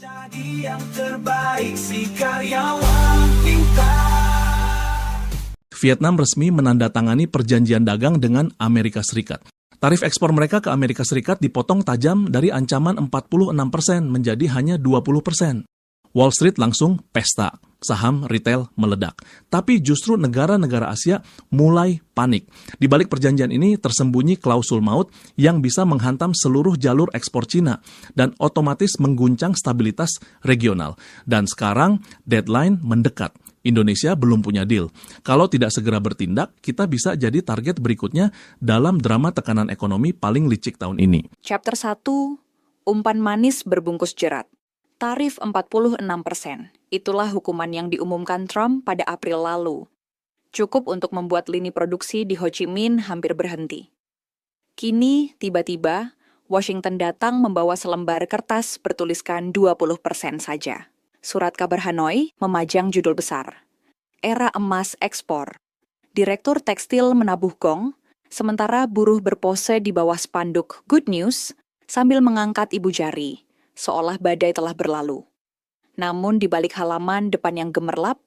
Jadi yang terbaik si karyawan pintar. Vietnam resmi menandatangani perjanjian dagang dengan Amerika Serikat. Tarif ekspor mereka ke Amerika Serikat dipotong tajam dari ancaman 46% menjadi hanya 20%. Wall Street langsung pesta, saham retail meledak. Tapi justru negara-negara Asia mulai panik. Di balik perjanjian ini tersembunyi klausul maut yang bisa menghantam seluruh jalur ekspor Cina dan otomatis mengguncang stabilitas regional. Dan sekarang deadline mendekat. Indonesia belum punya deal. Kalau tidak segera bertindak, kita bisa jadi target berikutnya dalam drama tekanan ekonomi paling licik tahun ini. Chapter 1, Umpan Manis Berbungkus Jerat. Tarif 46%. Itulah hukuman yang diumumkan Trump pada April lalu. Cukup untuk membuat lini produksi di Ho Chi Minh hampir berhenti. Kini, tiba-tiba, Washington datang membawa selembar kertas bertuliskan 20% saja. Surat kabar Hanoi memajang judul besar, Era Emas Ekspor. Direktur tekstil menabuh gong, sementara buruh berpose di bawah spanduk Good News sambil mengangkat ibu jari, seolah badai telah berlalu. Namun di balik halaman depan yang gemerlap,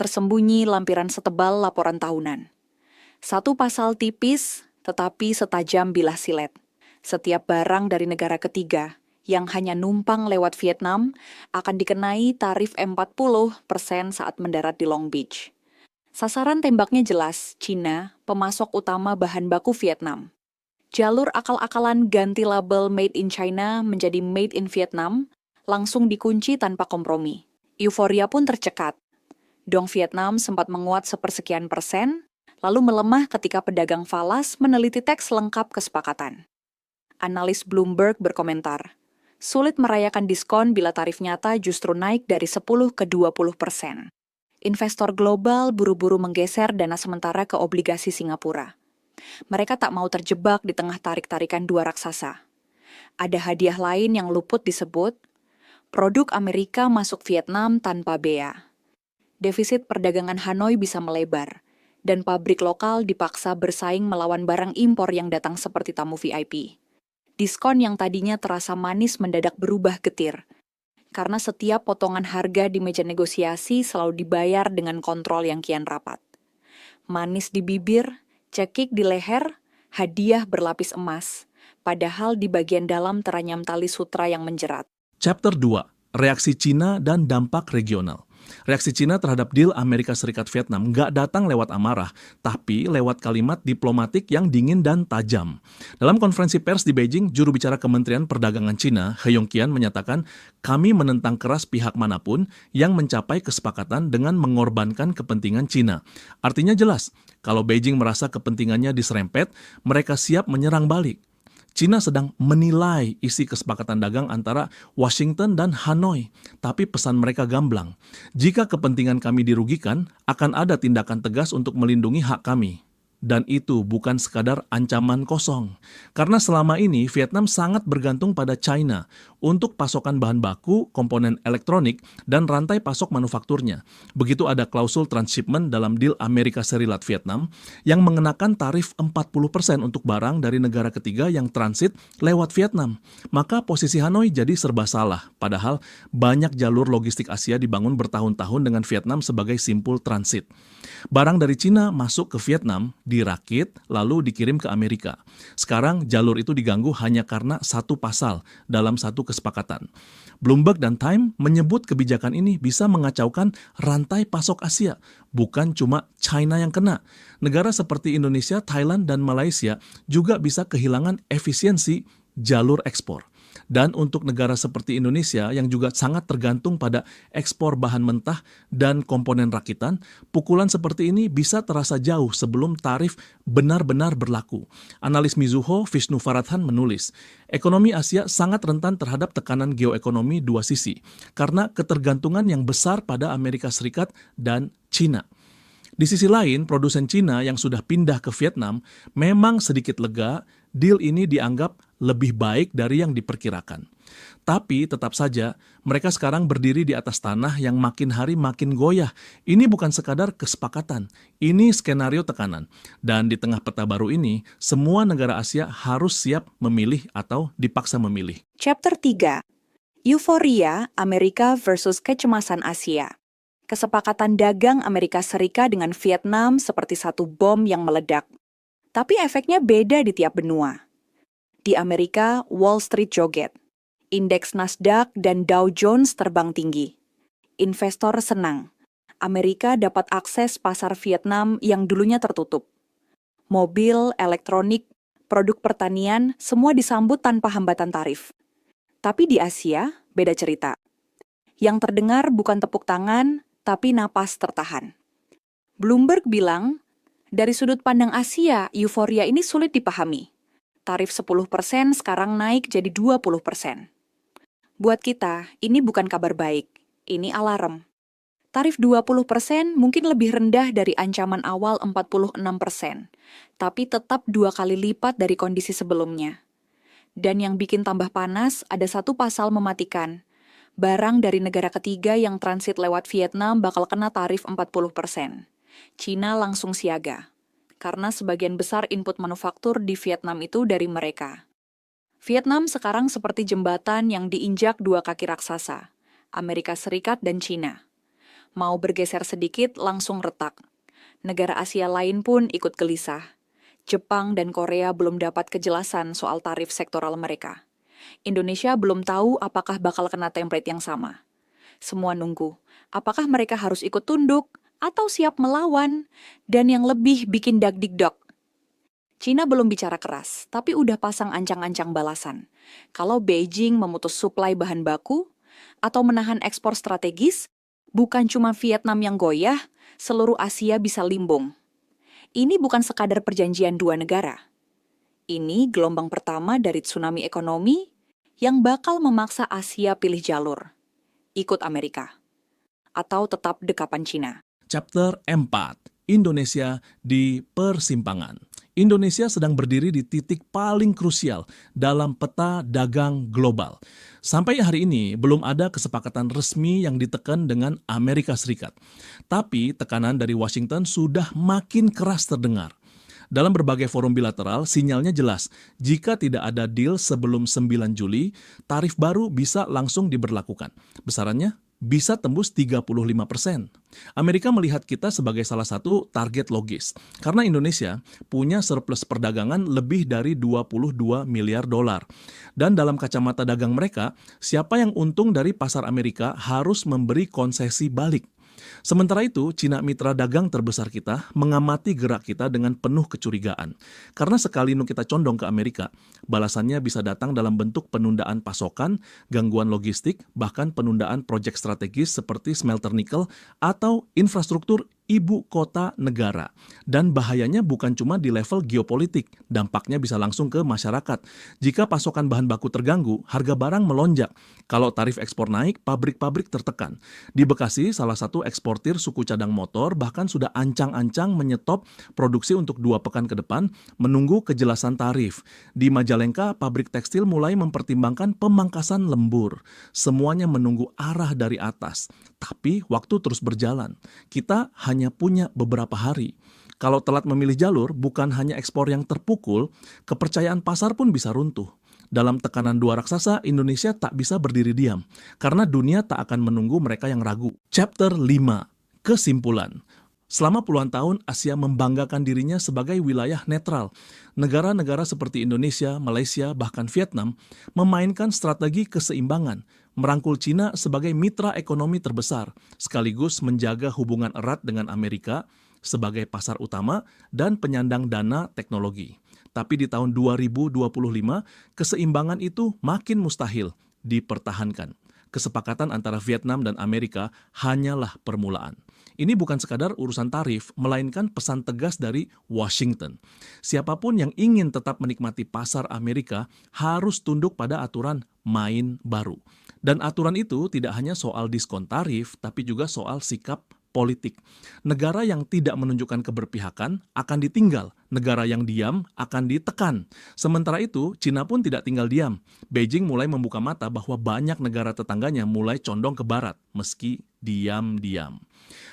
tersembunyi lampiran setebal laporan tahunan. Satu pasal tipis, tetapi setajam bilah silet. Setiap barang dari negara ketiga yang hanya numpang lewat Vietnam akan dikenai tarif 40% saat mendarat di Long Beach. Sasaran tembaknya jelas, Cina, pemasok utama bahan baku Vietnam. Jalur akal-akalan ganti label Made in China menjadi Made in Vietnam langsung dikunci tanpa kompromi. Euforia pun tercekat. Dong Vietnam sempat menguat sepersekian persen, lalu melemah ketika pedagang falas meneliti teks lengkap kesepakatan. Analis Bloomberg berkomentar, sulit merayakan diskon bila tarif nyata justru naik dari 10 ke 20%. Investor global buru-buru menggeser dana sementara ke obligasi Singapura. Mereka tak mau terjebak di tengah tarik-tarikan dua raksasa. Ada hadiah lain yang luput disebut, produk Amerika masuk Vietnam tanpa bea. Defisit perdagangan Hanoi bisa melebar, dan pabrik lokal dipaksa bersaing melawan barang impor yang datang seperti tamu VIP. Diskon yang tadinya terasa manis mendadak berubah getir, karena setiap potongan harga di meja negosiasi selalu dibayar dengan kontrol yang kian rapat. Manis di bibir, cekik di leher, hadiah berlapis emas, padahal di bagian dalam teranyam tali sutra yang menjerat. Chapter 2, Reaksi Cina dan Dampak Regional. Reaksi Cina terhadap deal Amerika Serikat-Vietnam nggak datang lewat amarah, tapi lewat kalimat diplomatik yang dingin dan tajam. Dalam konferensi pers di Beijing, juru bicara Kementerian Perdagangan Cina, He Yongqian, menyatakan, kami menentang keras pihak manapun yang mencapai kesepakatan dengan mengorbankan kepentingan Cina. Artinya jelas, kalau Beijing merasa kepentingannya diserempet, mereka siap menyerang balik. Cina sedang menilai isi kesepakatan dagang antara Washington dan Hanoi, tapi pesan mereka gamblang. Jika kepentingan kami dirugikan, akan ada tindakan tegas untuk melindungi hak kami. Dan itu bukan sekadar ancaman kosong. Karena selama ini Vietnam sangat bergantung pada China untuk pasokan bahan baku, komponen elektronik, dan rantai pasok manufakturnya. Begitu ada klausul transshipment dalam deal Amerika Serikat Vietnam yang mengenakan tarif 40% untuk barang dari negara ketiga yang transit lewat Vietnam. Maka posisi Hanoi jadi serba salah, padahal banyak jalur logistik Asia dibangun bertahun-tahun dengan Vietnam sebagai simpul transit. Barang dari Cina masuk ke Vietnam, dirakit, lalu dikirim ke Amerika. Sekarang jalur itu diganggu hanya karena satu pasal dalam satu kesepakatan. Bloomberg dan Time menyebut kebijakan ini bisa mengacaukan rantai pasok Asia, bukan cuma China yang kena. Negara seperti Indonesia, Thailand, dan Malaysia juga bisa kehilangan efisiensi jalur ekspor. Dan untuk negara seperti Indonesia yang juga sangat tergantung pada ekspor bahan mentah dan komponen rakitan, pukulan seperti ini bisa terasa jauh sebelum tarif benar-benar berlaku. Analis Mizuho, Vishnu Varadhan menulis, ekonomi Asia sangat rentan terhadap tekanan geoekonomi dua sisi, karena ketergantungan yang besar pada Amerika Serikat dan China. Di sisi lain, produsen Cina yang sudah pindah ke Vietnam memang sedikit lega, deal ini dianggap lebih baik dari yang diperkirakan. Tapi tetap saja, mereka sekarang berdiri di atas tanah yang makin hari makin goyah. Ini bukan sekadar kesepakatan, ini skenario tekanan. Dan di tengah peta baru ini, semua negara Asia harus siap memilih atau dipaksa memilih. Chapter 3, Euforia Amerika versus kecemasan Asia. Kesepakatan dagang Amerika Serikat dengan Vietnam seperti satu bom yang meledak. Tapi efeknya beda di tiap benua. Di Amerika, Wall Street joget. Indeks Nasdaq dan Dow Jones terbang tinggi. Investor senang. Amerika dapat akses pasar Vietnam yang dulunya tertutup. Mobil, elektronik, produk pertanian, semua disambut tanpa hambatan tarif. Tapi di Asia, beda cerita. Yang terdengar bukan tepuk tangan, tapi napas tertahan. Bloomberg bilang, dari sudut pandang Asia, euforia ini sulit dipahami. Tarif 10% sekarang naik jadi 20%. Buat kita, ini bukan kabar baik, ini alarm. Tarif 20% mungkin lebih rendah dari ancaman awal 46%, tapi tetap 2 kali lipat dari kondisi sebelumnya. Dan yang bikin tambah panas, ada satu pasal mematikan. Barang dari negara ketiga yang transit lewat Vietnam bakal kena tarif 40%. Cina langsung siaga, karena sebagian besar input manufaktur di Vietnam itu dari mereka. Vietnam sekarang seperti jembatan yang diinjak dua kaki raksasa, Amerika Serikat dan Cina. Mau bergeser sedikit, langsung retak. Negara Asia lain pun ikut gelisah. Jepang dan Korea belum dapat kejelasan soal tarif sektoral mereka. Indonesia belum tahu apakah bakal kena template yang sama. Semua nunggu, apakah mereka harus ikut tunduk atau siap melawan, dan yang lebih bikin dagdikdok. Cina belum bicara keras, tapi udah pasang ancang-ancang balasan. Kalau Beijing memutus suplai bahan baku atau menahan ekspor strategis, bukan cuma Vietnam yang goyah, seluruh Asia bisa limbung. Ini bukan sekadar perjanjian dua negara. Ini gelombang pertama dari tsunami ekonomi yang bakal memaksa Asia pilih jalur. Ikut Amerika. Atau tetap dekapan Cina. Chapter 4. Indonesia di persimpangan. Indonesia sedang berdiri di titik paling krusial dalam peta dagang global. Sampai hari ini belum ada kesepakatan resmi yang ditekan dengan Amerika Serikat. Tapi tekanan dari Washington sudah makin keras terdengar. Dalam berbagai forum bilateral, sinyalnya jelas. Jika tidak ada deal sebelum 9 Juli, tarif baru bisa langsung diberlakukan. Besarannya bisa tembus 35%. Amerika melihat kita sebagai salah satu target logis. Karena Indonesia punya surplus perdagangan lebih dari 22 miliar dolar. Dan dalam kacamata dagang mereka, siapa yang untung dari pasar Amerika harus memberi konsesi balik. Sementara itu, Cina mitra dagang terbesar kita mengamati gerak kita dengan penuh kecurigaan. Karena sekali kita condong ke Amerika, balasannya bisa datang dalam bentuk penundaan pasokan, gangguan logistik, bahkan penundaan proyek strategis seperti smelter nikel atau infrastruktur ibu kota negara. Dan bahayanya bukan cuma di level geopolitik, dampaknya bisa langsung ke masyarakat. Jika pasokan bahan baku terganggu, harga barang melonjak. Kalau tarif ekspor naik, pabrik-pabrik tertekan. Di Bekasi, salah satu eksportir suku cadang motor bahkan sudah ancang-ancang menyetop produksi untuk 2 pekan ke depan, menunggu kejelasan tarif. Di Majalengka, pabrik tekstil mulai mempertimbangkan pemangkasan lembur. Semuanya menunggu arah dari atas. Tapi waktu terus berjalan. Kita hanya punya beberapa hari. Kalau telat memilih jalur, bukan hanya ekspor yang terpukul, kepercayaan pasar pun bisa runtuh. Dalam tekanan dua raksasa, Indonesia tak bisa berdiri diam, karena dunia tak akan menunggu mereka yang ragu. Chapter 5. Kesimpulan. Selama puluhan tahun, Asia membanggakan dirinya sebagai wilayah netral. Negara-negara seperti Indonesia, Malaysia, bahkan Vietnam memainkan strategi keseimbangan, merangkul Cina sebagai mitra ekonomi terbesar, sekaligus menjaga hubungan erat dengan Amerika sebagai pasar utama dan penyandang dana teknologi. Tapi di tahun 2025, keseimbangan itu makin mustahil dipertahankan. Kesepakatan antara Vietnam dan Amerika hanyalah permulaan. Ini bukan sekadar urusan tarif, melainkan pesan tegas dari Washington. Siapapun yang ingin tetap menikmati pasar Amerika harus tunduk pada aturan main baru. Dan aturan itu tidak hanya soal diskon tarif, tapi juga soal sikap politik. Negara yang tidak menunjukkan keberpihakan akan ditinggal, negara yang diam akan ditekan. Sementara itu, Cina pun tidak tinggal diam. Beijing mulai membuka mata bahwa banyak negara tetangganya mulai condong ke barat, meski diam-diam.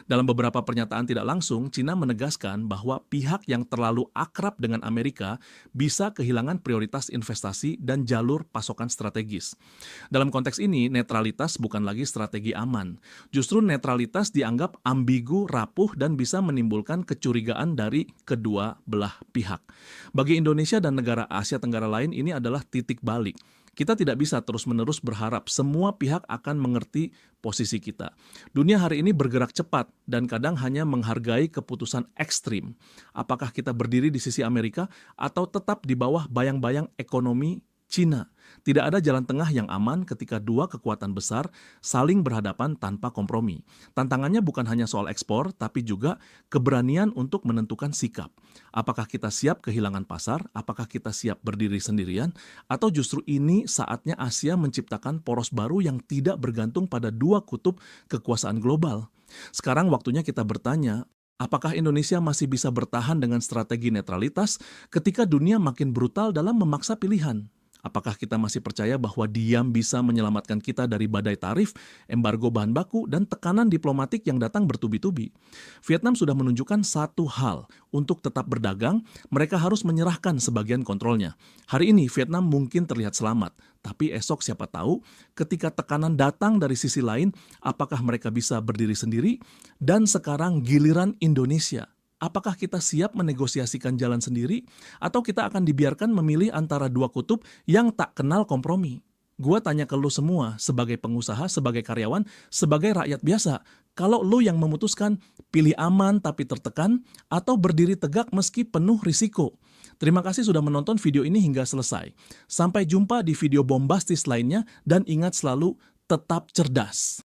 Dalam beberapa pernyataan tidak langsung, Cina menegaskan bahwa pihak yang terlalu akrab dengan Amerika bisa kehilangan prioritas investasi dan jalur pasokan strategis. Dalam konteks ini, netralitas bukan lagi strategi aman. Justru netralitas dianggap ambigu, rapuh, dan bisa menimbulkan kecurigaan dari kedua belah pihak. Bagi Indonesia dan negara Asia Tenggara lain, ini adalah titik balik. Kita tidak bisa terus-menerus berharap semua pihak akan mengerti posisi kita. Dunia hari ini bergerak cepat dan kadang hanya menghargai keputusan ekstrim. Apakah kita berdiri di sisi Amerika atau tetap di bawah bayang-bayang ekonomi Cina? Tidak ada jalan tengah yang aman ketika dua kekuatan besar saling berhadapan tanpa kompromi. Tantangannya bukan hanya soal ekspor, tapi juga keberanian untuk menentukan sikap. Apakah kita siap kehilangan pasar? Apakah kita siap berdiri sendirian? Atau justru ini saatnya Asia menciptakan poros baru yang tidak bergantung pada dua kutub kekuasaan global? Sekarang waktunya kita bertanya, apakah Indonesia masih bisa bertahan dengan strategi netralitas ketika dunia makin brutal dalam memaksa pilihan? Apakah kita masih percaya bahwa diam bisa menyelamatkan kita dari badai tarif, embargo bahan baku, dan tekanan diplomatik yang datang bertubi-tubi? Vietnam sudah menunjukkan satu hal, untuk tetap berdagang, mereka harus menyerahkan sebagian kontrolnya. Hari ini Vietnam mungkin terlihat selamat, tapi esok siapa tahu ketika tekanan datang dari sisi lain, apakah mereka bisa berdiri sendiri? Dan sekarang giliran Indonesia. Apakah kita siap menegosiasikan jalan sendiri, atau kita akan dibiarkan memilih antara dua kutub yang tak kenal kompromi? Gua tanya ke lu semua, sebagai pengusaha, sebagai karyawan, sebagai rakyat biasa, kalau lu yang memutuskan pilih aman tapi tertekan, atau berdiri tegak meski penuh risiko. Terima kasih sudah menonton video ini hingga selesai. Sampai jumpa di video bombastis lainnya, dan ingat selalu, tetap cerdas.